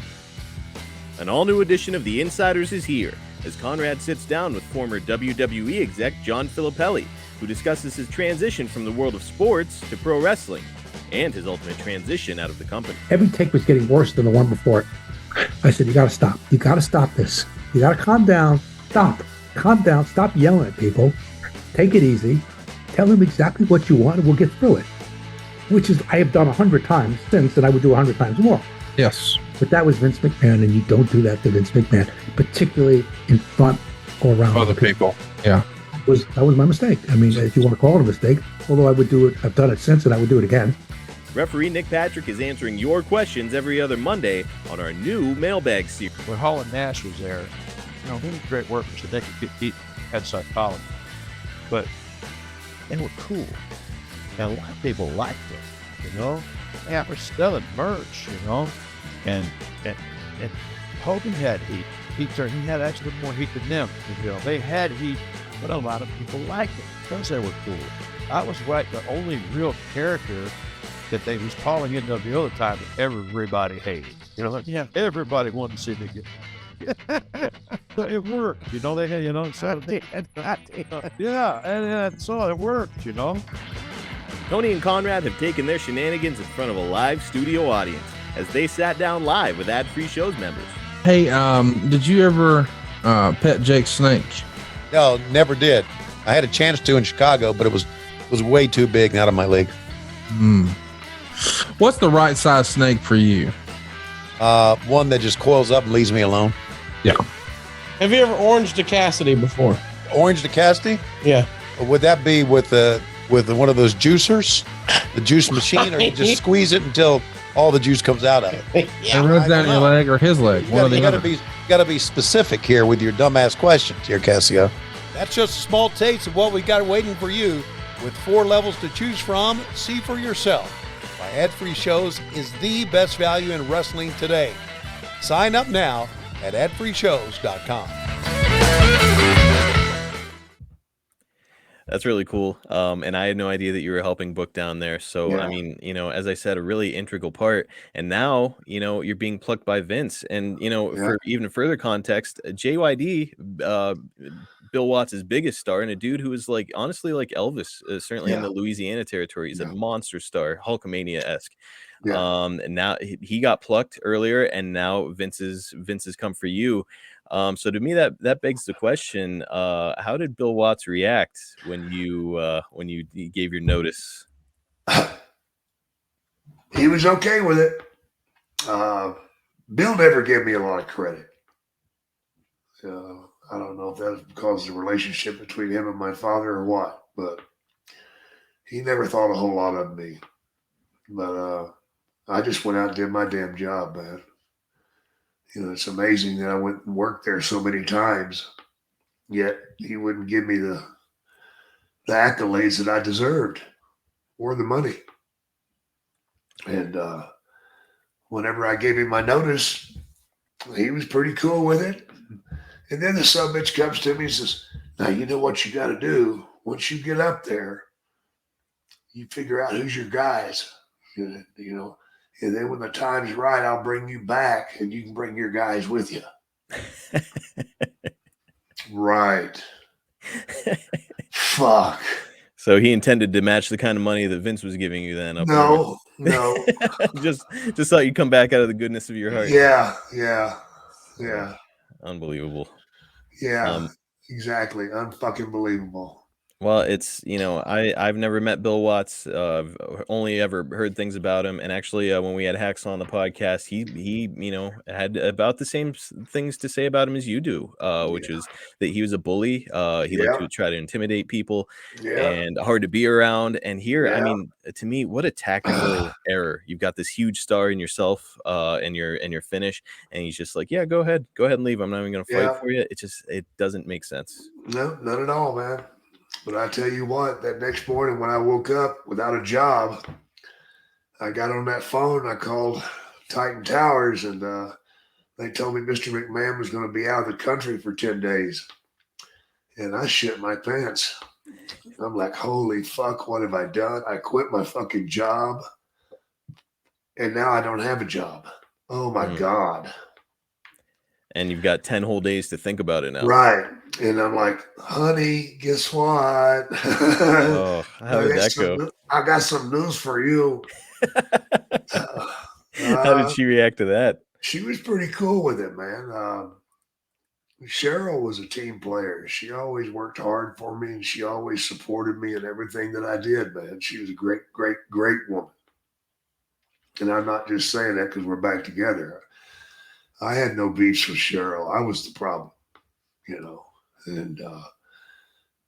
An all-new edition of The Insiders is here, as Conrad sits down with former WWE exec John Filippelli, who discusses his transition from the world of sports to pro wrestling, and his ultimate transition out of the company. Every take was getting worse than the one before it. I said, you got to stop. You got to stop this. You got to calm down. Stop. Calm down. Stop yelling at people. Take it easy. Tell them exactly what you want and we'll get through it. Which is, I have done 100 times since, and I would do 100 times more. Yes. But that was Vince McMahon, and you don't do that to Vince McMahon, particularly in front or around other people. Yeah. That was my mistake. I mean, if you want to call it a mistake, although I would do it, I've done it since, and I would do it again. Referee Nick Patrick is answering your questions every other Monday on our new Mailbag series. When Hall and Nash was there, he was a great worker, so they could had psychology. But they were cool. And a lot of people liked them, Yeah, we're selling merch, And Hogan had heat. He had actually more heat than them. They had heat, but a lot of people liked them because they were cool. I was the only real character that they was calling NWO at the time that everybody hated. Everybody wanted to see me get. So it worked, they had, Saturday. Yeah, and so it worked, Tony and Conrad have taken their shenanigans in front of a live studio audience as they sat down live with Ad-Free Shows members. Hey, did you ever pet Jake's snake? No, never did. I had a chance to in Chicago, but it was way too big and out of my league. What's the right size snake for you? One that just coils up and leaves me alone. Yeah. Have you ever oranged a Cassidy before? Orange to Cassidy? Yeah. Would that be with one of those juicers, the juice machine, or you just squeeze it until all the juice comes out of it? Yeah, it runs down your leg or his leg. You gotta be specific here with your dumbass questions here, Cassio. That's just a small taste of what we got waiting for you. With 4 levels to choose from, see for yourself. Why Ad-Free Shows is the best value in wrestling today. Sign up now at adfreeshows.com. That's really cool. And I had no idea that you were helping book down there. So, Yeah. I mean, as I said, a really integral part. And now, you're being plucked by Vince. And, for even further context, JYD, Bill Watts' biggest star, and a dude who is honestly like Elvis, certainly in the Louisiana territory. He's a monster star, Hulkamania-esque. And now he got plucked earlier, and now Vince has come for you. So to me, that begs the question: how did Bill Watts react when you gave your notice? He was okay with it. Bill never gave me a lot of credit. I don't know if that was because of the relationship between him and my father or what, but he never thought a whole lot of me. But I just went out and did my damn job, man. It's amazing that I went and worked there so many times, yet he wouldn't give me the accolades that I deserved or the money. And whenever I gave him my notice, he was pretty cool with it. And then the subbitch comes to me and says, now, you know what you got to do. Once you get up there, you figure out who's your guys, And then when the time's right, I'll bring you back and you can bring your guys with you. Right. Fuck. So he intended to match the kind of money that Vince was giving you then. No. just thought you'd come back out of the goodness of your heart. Yeah. Unbelievable. Yeah, exactly. Unfucking believable. Well, it's, I've never met Bill Watts. I've only ever heard things about him. And actually, when we had Hacks on the podcast, he had about the same things to say about him as you do, which is that he was a bully. He liked to try to intimidate people and hard to be around. And here, I mean, to me, what a tactical error. You've got this huge star in yourself and your finish. And he's just like, yeah, go ahead and leave. I'm not even going to fight for you. It doesn't make sense. No, not at all, man. But I tell you what, that next morning when I woke up without a job, I got on that phone. I called Titan Towers, and they told me Mr. McMahon was going to be out of the country for 10 days. And I shit my pants. I'm like, holy fuck, what have I done? I quit my fucking job, and now I don't have a job. Oh my God. And you've got 10 whole days to think about it now. Right. And I'm like, honey, guess what? Oh, how did that go? I got some news for you. How did she react to that? She was pretty cool with it, man. Cheryl was a team player. She always worked hard for me, and she always supported me in everything that I did, man. She was a great, great, great woman. And I'm not just saying that because we're back together. I had no beefs with Cheryl. I was the problem, you know. And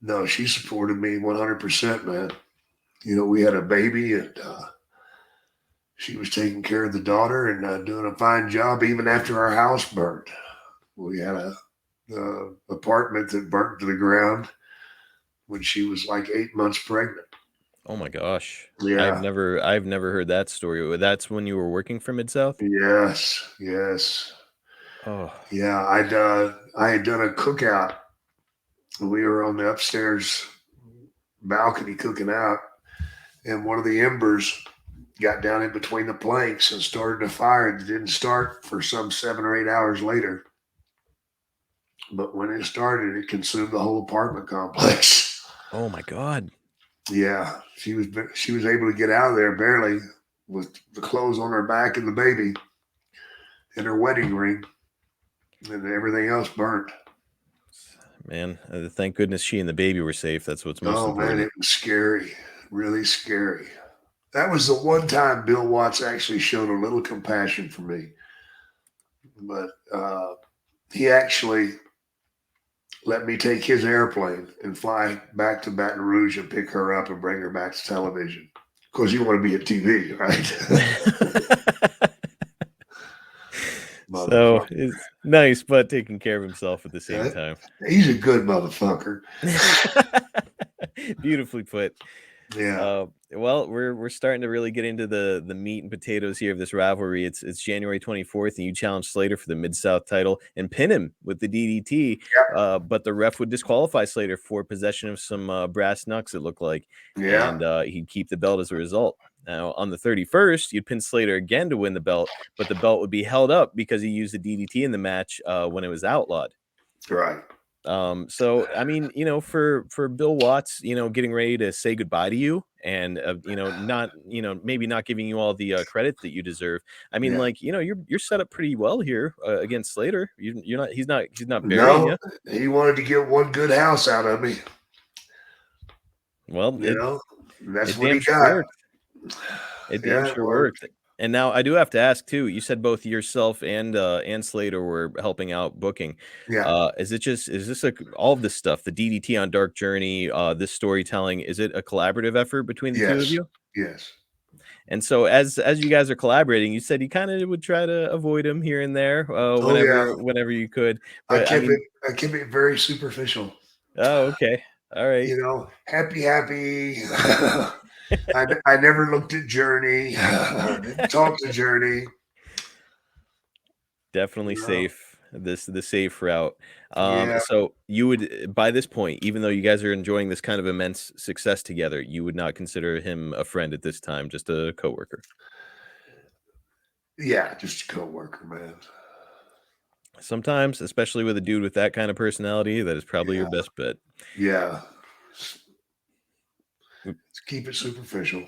no, she supported me 100%, man. You know, we had a baby, and she was taking care of the daughter and doing a fine job even after our house burned. We had a apartment that burnt to the ground when she was like 8 months pregnant. Oh my gosh. Yeah. I've never heard that story. That's when you were working for Mid-South? Yes. Oh. Yeah, I had done a cookout. We were on the upstairs balcony cooking out, and one of the embers got down in between the planks and started a fire. It didn't start for some 7 or 8 hours later. But when it started, it consumed the whole apartment complex. Oh my God. Yeah, she was able to get out of there barely with the clothes on her back and the baby and her wedding ring, and everything else burnt. Man, thank goodness she and the baby were safe. That's what's most important. Oh man, it was scary, really scary. That was the one time Bill Watts actually showed a little compassion for me. But he actually let me take his airplane and fly back to Baton Rouge and pick her up and bring her back to television. Of course, you want to be at TV, right? So it's nice, but taking care of himself at the same time. He's a good motherfucker. Beautifully put. Yeah. Well, we're starting to really get into the meat and potatoes here of this rivalry. It's January 24th, and you challenge Slater for the Mid-South title and pin him with the DDT. Yep. But the ref would disqualify Slater for possession of some brass knucks, it looked like. Yeah. And he'd keep the belt as a result. Now, on the 31st, you'd pin Slater again to win the belt, but the belt would be held up because he used the DDT in the match when it was outlawed. Right. So I mean, you know, for Bill Watts, you know, getting ready to say goodbye to you and you know, not, you know, maybe not giving you all the credit that you deserve. I mean, like, you know, you're set up pretty well here against Slater. You're not he's not burying you. He wanted to get one good house out of me. Well, you know, that's it what he damn sure got. worked. It damn sure worked. And now I do have to ask too. You said both yourself and Slater were helping out booking. Yeah. Is this all of this stuff, the DDT on Dark Journey, this storytelling? Is it a collaborative effort between the two of you? Yes. And so as you guys are collaborating, you said you kind of would try to avoid him here and there whenever you could. But I kept it very superficial. Oh, okay. All right. You know, happy. I never looked at Journey, talked to Journey. Definitely safe. The safe route. Yeah. So you would, by this point, even though you guys are enjoying this kind of immense success together, you would not consider him a friend at this time, just a coworker. Yeah, just a coworker, man. Sometimes, especially with a dude with that kind of personality, that is probably your best bet. Yeah. Let's keep it superficial.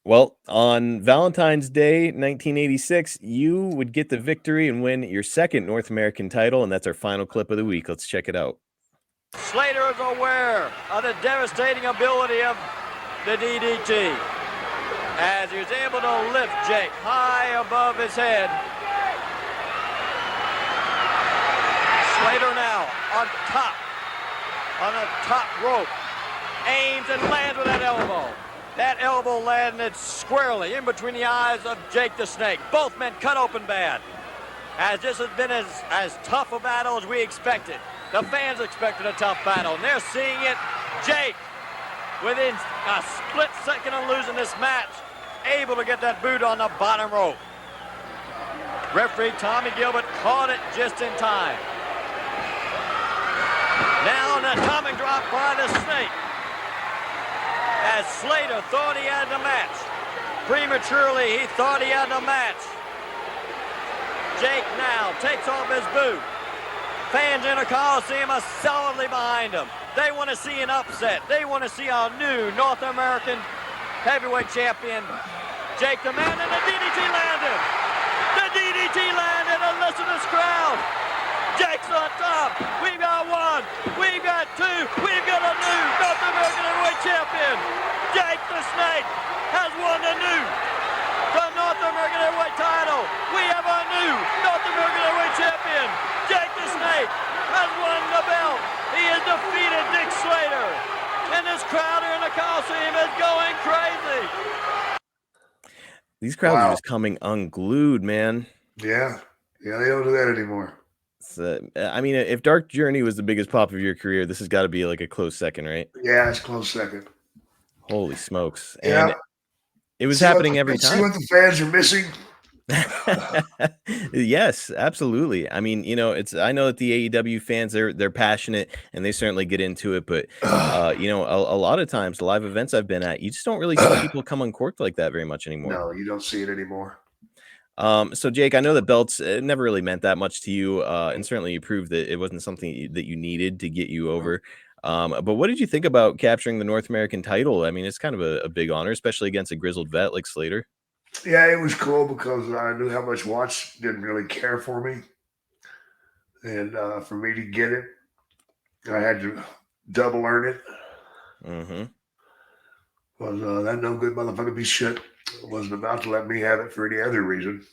Well, on Valentine's Day, 1986, you would get the victory and win your second North American title, and that's our final clip of the week. Let's check it out. Slater is aware of the devastating ability of the DDT as he was able to lift Jake high above his head. Slater now on a top rope, aims and lands with that elbow. That elbow landed squarely in between the eyes of Jake the Snake. Both men cut open bad. As this has been as tough a battle as we expected. The fans expected a tough battle, and they're seeing it. Jake, within a split second of losing this match, able to get that boot on the bottom rope. Referee Tommy Gilbert caught it just in time. Now an atomic drop by the Snake. as Slater thought he had the match. Prematurely, he thought he had the match. Jake now takes off his boot. Fans in the Coliseum are solidly behind him. They want to see an upset. They want to see our new North American heavyweight champion, Jake the Man, and the DDT landed. The DDT landed, and listen to this crowd. Jake's on top. We've got one. We've got two. We've got a new North American heavyweight champion. Jake the Snake has won the North American heavyweight title. We have our new North American heavyweight champion. Jake the Snake has won the belt. He has defeated Dick Slater. And this crowd here in the Coliseum is going crazy. These crowds are just coming unglued, man. Yeah. Yeah, they don't do that anymore. I mean, if Dark Journey was the biggest pop of your career, this has got to be like a close second, right? Yeah, it's close second. Holy smokes. Yeah. And it was happening every time. See what the fans are missing? Yes, absolutely. I mean, I know that the AEW fans, they're passionate and they certainly get into it, but a lot of times the live events I've been at, you just don't really see people come uncorked like that very much anymore. No, you don't see it anymore. So Jake, I know that belts never really meant that much to you, and certainly you proved that it wasn't something that you needed to get you over. But what did you think about capturing the North American title? I mean, it's kind of a big honor, especially against a grizzled vet like Slater. Yeah, it was cool because I knew how much Watts didn't really care for me. And for me to get it, I had to double earn it. Mm-hmm. But that no good motherfucker piece of shit wasn't about to let me have it for any other reason.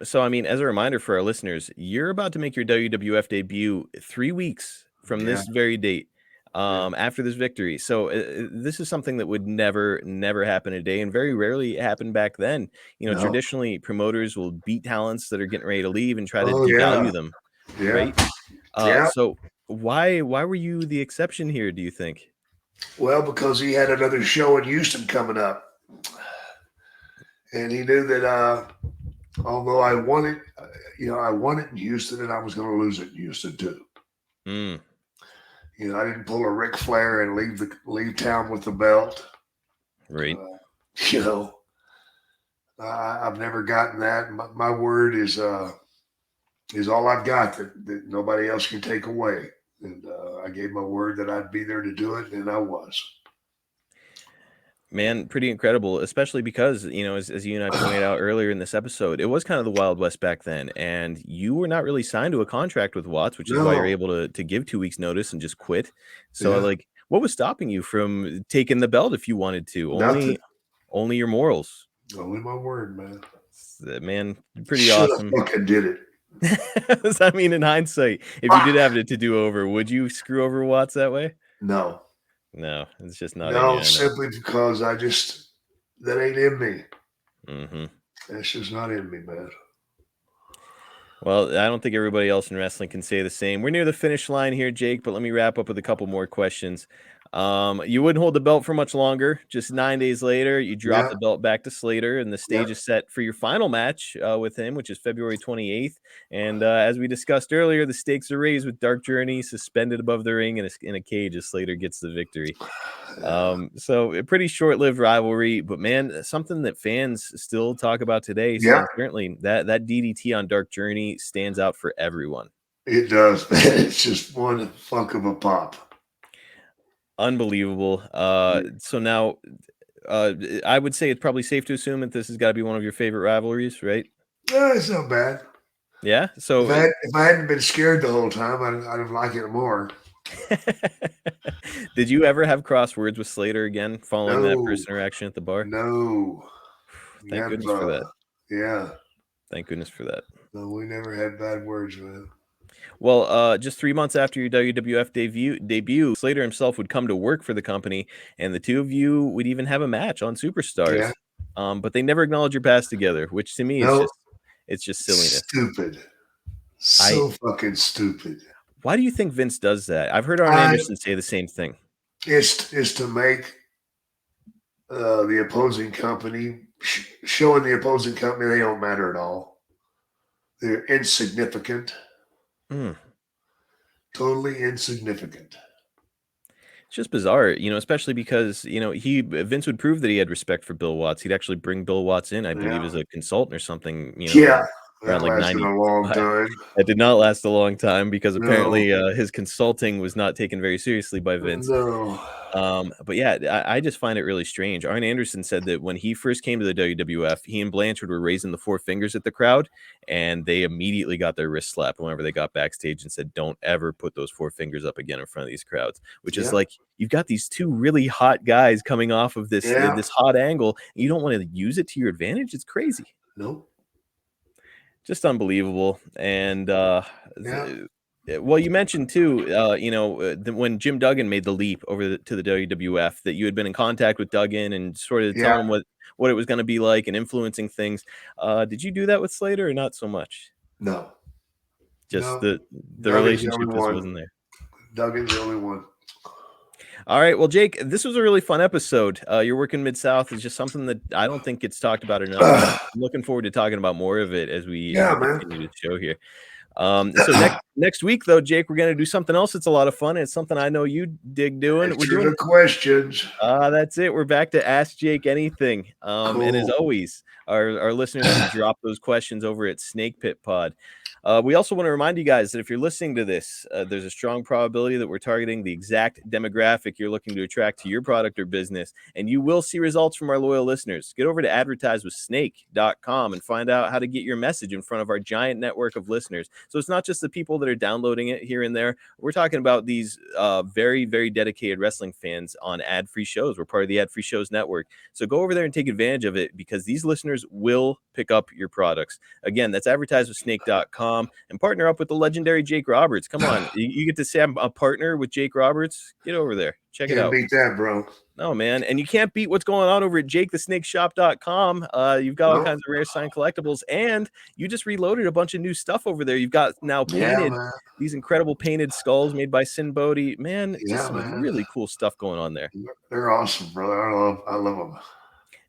So, I mean, as a reminder for our listeners, you're about to make your WWF debut 3 weeks from this very date. After this victory. So this is something that would never happen today and very rarely happened back then. Traditionally promoters will beat talents that are getting ready to leave and try to devalue them. Yeah. Right. So why were you the exception here, do you think? Well, because he had another show in Houston coming up. And he knew that although I won it, I won it in Houston and I was going to lose it in Houston too. I didn't pull a Ric Flair and leave town with the belt. Right. I've never gotten that. My word is all I've got that nobody else can take away. And I gave my word that I'd be there to do it, and I was. Man, pretty incredible, especially because, as you and I pointed out earlier in this episode, it was kind of the Wild West back then, and you were not really signed to a contract with Watts, which is why you're able to give 2 weeks notice and just quit. So, what was stopping you from taking the belt if you wanted to? Only your morals. Only my word, man. Man, pretty awesome. I fucking did it. I mean, in hindsight, if you did have it to do over, would you screw over Watts that way? No. No, it's just not. No, simply because that ain't in me. Mm-hmm. That's just not in me, man. Well, I don't think everybody else in wrestling can say the same. We're near the finish line here, Jake, but let me wrap up with a couple more questions. You wouldn't hold the belt for much longer. Just 9 days later, you drop the belt back to Slater, and the stage is set for your final match with him, which is February 28th. And as we discussed earlier, the stakes are raised with Dark Journey suspended above the ring in a cage as Slater gets the victory. So a pretty short-lived rivalry, but man, something that fans still talk about today. So certainly that DDT on Dark Journey stands out for everyone. It does. It's just one fuck of a pop. Unbelievable. So now I would say it's probably safe to assume that this has got to be one of your favorite rivalries, right? Yeah, it's not bad. Yeah. So if I hadn't been scared the whole time, I'd have liked it more. Did you ever have crosswords with Slater again following that first interaction at the bar? No. Thank goodness for that. Yeah. Thank goodness for that. No, we never had bad words, man. Well, just 3 months after your WWF debut, Slater himself would come to work for the company, and the two of you would even have a match on Superstars. Yeah. But they never acknowledge your past together, which to me is it's just silliness. Stupid. So fucking stupid. Why do you think Vince does that? I've heard Arn Anderson say the same thing. It's to make the opposing company, showing the opposing company they don't matter at all. They're insignificant. Totally insignificant. It's just bizarre, especially because, Vince would prove that he had respect for Bill Watts. He'd actually bring Bill Watts in, I believe, as a consultant or something, Yeah, around that like lasted 90. a long time. That did not last a long time because No. apparently his consulting was not taken very seriously by Vince. No. But yeah, I just find it really strange. Arn Anderson said that when he first came to the WWF, he and Blanchard were raising the 4 fingers at the crowd, and they immediately got their wrist slapped whenever they got backstage and said, "Don't ever put those 4 fingers up again in front of these crowds." Which is like, you've got these 2 really hot guys coming off of this this hot angle, and you don't want to use it to your advantage. It's crazy. Nope. Just unbelievable. And well, you mentioned too, when Jim Duggan made the leap over to the WWF, that you had been in contact with Duggan and sort of telling him what it was going to be like and influencing things. Did you do that with Slater or not so much? No. Just no. the relationship just wasn't there. Duggan's the only one. All right. Well, Jake, this was a really fun episode. Your work in Mid-South is just something that I don't think gets talked about enough. I'm looking forward to talking about more of it as we continue the show here. So next week, though, Jake, we're going to do something else that's a lot of fun. It's something I know you dig doing. We're doing the questions. That's it. We're back to Ask Jake Anything. Cool. And as always, our listeners can drop those questions over at Snake Pit Pod. We also want to remind you guys that if you're listening to this, there's a strong probability that we're targeting the exact demographic you're looking to attract to your product or business, and you will see results from our loyal listeners. Get over to advertisewithsnake.com and find out how to get your message in front of our giant network of listeners. So it's not just the people that are downloading it here and there. We're talking about these very, very dedicated wrestling fans on ad-free shows. We're part of the Ad-Free Shows Network. So go over there and take advantage of it, because these listeners will pick up your products. Again, that's advertisewithsnake.com. And partner up with the legendary Jake Roberts. Come on, you get to say I'm a partner with Jake Roberts. Get over there, check it out. Can't beat that, bro. No, man, and you can't beat what's going on over at jakethesnakeshop.com. You've got all kinds of rare signed collectibles, and you just reloaded a bunch of new stuff over there. You've got now painted these incredible painted skulls made by Sin Bodhi. Man, just some really cool stuff going on there. They're awesome, brother. I love them.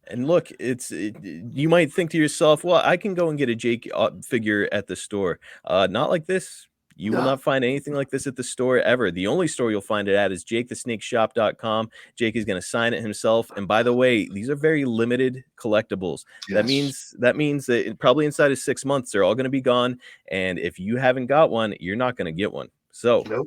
And look, you might think to yourself, well, I can go and get a Jake figure at the store. Not like this. You will not find anything like this at the store ever. The only store you'll find it at is jakethesnakeshop.com. Jake is going to sign it himself. And by the way, these are very limited collectibles. Yes. That means that probably inside of 6 months, they're all going to be gone. And if you haven't got one, you're not going to get one. So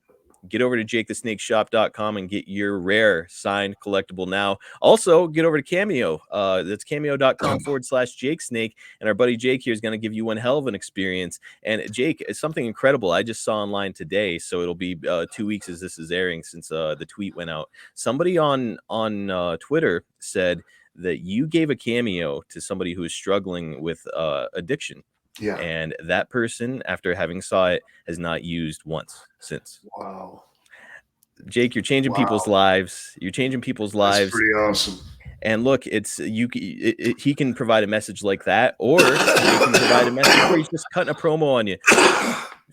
get over to jakethesnakeshop.com and get your rare signed collectible now. Also, get over to Cameo. That's cameo.com/JakeSnake. And our buddy Jake here is going to give you one hell of an experience. And Jake, it's something incredible I just saw online today. So it'll be 2 weeks as this is airing since the tweet went out. Somebody on Twitter said that you gave a Cameo to somebody who is struggling with addiction. Yeah. And that person, after having saw it, has not used once since. Wow. Jake, you're changing people's lives. You're changing people's lives. That's pretty awesome. And look, he can provide a message like that, or he can provide a message where he's just cutting a promo on you,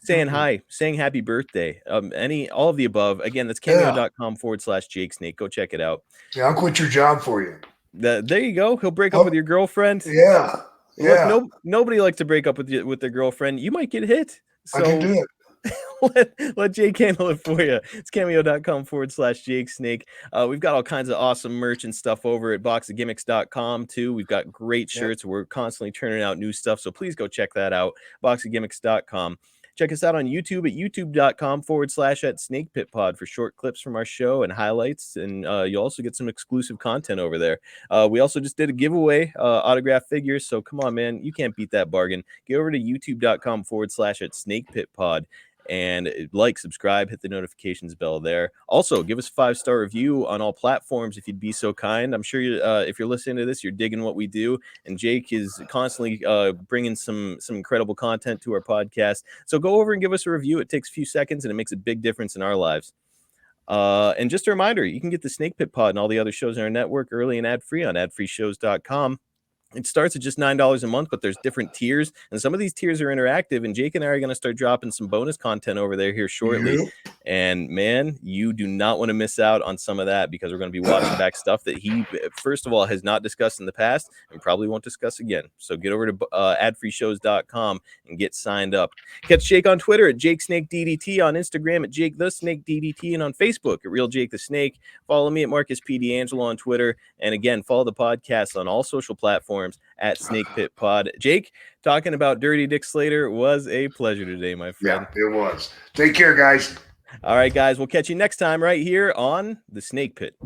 saying hi, saying happy birthday, all of the above. Again, that's cameo.com/JakeSnake. Go check it out. Yeah, I'll quit your job for you. There you go. He'll break up with your girlfriend. Yeah. Look, nobody likes to break up with their girlfriend. You might get hit. So I can do it. let Jake handle it for you. It's cameo.com/JakeSnake. We've got all kinds of awesome merch and stuff over at boxofgimmicks.com too. We've got great shirts. We're constantly turning out new stuff. So please go check that out. boxofgimmicks.com. Check us out on YouTube at youtube.com/@SnakePitPod for short clips from our show and highlights. And you'll also get some exclusive content over there. We also just did a giveaway, autograph figures. So come on, man. You can't beat that bargain. Get over to youtube.com/@SnakePitPod. And subscribe, hit the notifications bell there. Also, give us a 5-star review on all platforms if you'd be so kind. I'm sure if you're listening to this, you're digging what we do. And Jake is constantly bringing some incredible content to our podcast. So go over and give us a review. It takes a few seconds, and it makes a big difference in our lives. And just a reminder, you can get the Snake Pit Pod and all the other shows in our network early and ad-free on adfreeshows.com. It starts at just $9 a month, but there's different tiers, and some of these tiers are interactive, and Jake and I are going to start dropping some bonus content over there here shortly. And man, you do not want to miss out on some of that, because we're going to be watching back stuff that he, first of all, has not discussed in the past and probably won't discuss again. So get over to adfreeshows.com and get signed up. Catch Jake on Twitter at JakeSnakeDDT, on Instagram at JakeTheSnakeDDT, and on Facebook at Real Jake the Snake. Follow me at Marcus P. D'Angelo on Twitter. And again, follow the podcast on all social platforms at Snake Pit Pod. Jake, talking about Dirty Dick Slater was a pleasure today, my friend. Yeah, it was. Take care, guys. All right, guys, we'll catch you next time right here on the Snake Pit.